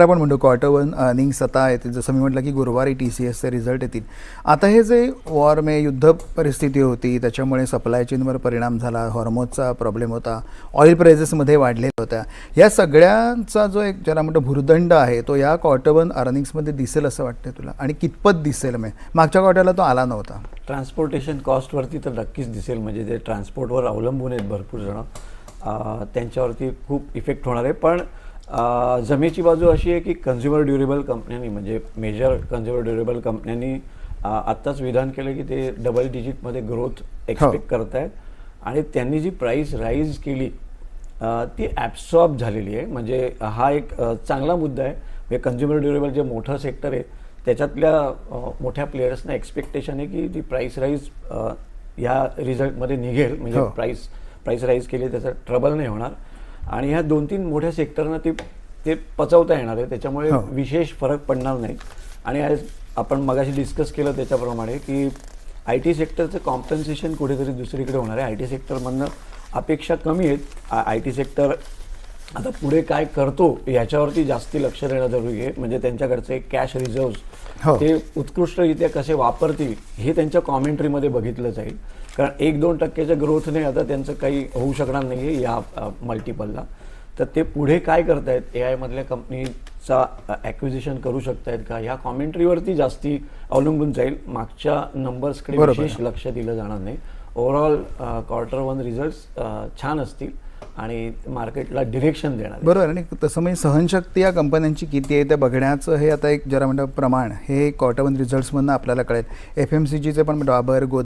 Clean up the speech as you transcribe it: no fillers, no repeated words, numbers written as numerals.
आपण म्हणतो quarter one earnings आता येतील, जसं मी म्हटलं की गुरुवारी TCSचे रिझल्ट येतील. आता हे जे वॉर में युद्ध परिस्थिती होती त्याच्यामुळे सप्लाय चेनवर परिणाम झाला, हॉर्मोजचा प्रॉब्लेम होता, ऑइल प्राइसेसमध्ये वाढलेल्या होत्या, या सगळ्यांचा जो एक ज्याला म्हणतो भुर्दंड आहे तो या क्वार्टर वन अर्निंग्समध्ये दिसेल असं वाटतं तुला, आणि कितपत दिसेल? मागच्या क्वार्टरला तो आला नव्हता. ट्रान्सपोर्टेशन कॉस्टवरती तर नक्कीच दिसेल, म्हणजे जे ट्रान्सपोर्टवर अवलंबून आहेत भरपूर जण, त्यांच्यावरती खूप इफेक्ट होणार आहे. पण जमेची बाजू अशी आहे की कन्झ्युमर ड्युरेबल कंपन्यांनी, म्हणजे मेजर कन्झ्युमर ड्युरेबल कंपन्यांनी आत्ताच विधान केलं की ते डबल डिजिटमध्ये ग्रोथ एक्सपेक्ट करत आहेत, आणि त्यांनी जी प्राईस राईज केली ती ॲब्सॉर्ब झालेली आहे. म्हणजे हा एक चांगला मुद्दा आहे. म्हणजे कन्झ्युमर ड्युरेबल जे मोठं सेक्टर आहे त्याच्यातल्या मोठ्या प्लेयर्सना एक्सपेक्टेशन आहे की ती प्राईस राईज या रिझल्टमध्ये निघेल, म्हणजे प्राईस राईज केली त्याचा ट्रबल नाही होणार, आणि ह्या 2-3 मोठ्या सेक्टरना ते पचवता येणार आहे, त्याच्यामुळे विशेष फरक पडणार नाही. आणि आज आपण मगाशी डिस्कस केलं त्याच्याप्रमाणे की IT सेक्टरचं कॉम्पन्सेशन कुठेतरी दुसरीकडे होणार आहे. IT सेक्टरमधनं अपेक्षा कमी आहेत. IT सेक्टर आता पुढे काय करतो याच्यावरती जास्ती लक्ष देणं जरुरी आहे. म्हणजे त्यांच्याकडचे कॅश रिझर्व्स ते उत्कृष्टरित्या कसे वापरतील हे त्यांच्या कॉमेंट्रीमध्ये बघितलं जाईल. कारण 1-2% ग्रोथने आता त्यांचं काही होऊ शकणार नाही आहे या मल्टिपलला. तर ते पुढे काय करतायत, AI मधल्या कंपनीचा ॲक्विजिशन करू शकतायत का, ह्या कॉमेंट्रीवरती जास्ती अवलंबून जाईल. मागच्या नंबर्सकडे विशेष लक्ष दिलं जाणार नाही. ओव्हरऑल क्वार्टर वन रिझल्ट्स छान असतील आणि मार्केटला डिरेक्शन देणार. बरोबर. आणि तसं म्हणजे सहनशक्ती या कंपन्यांची किती आहे ते बघण्याचं हे आता एक जरा म्हणतं प्रमाण हे क्वार्टर वन रिझल्ट्समधनं आपल्याला कळेल. FMCGचे पण डाबर,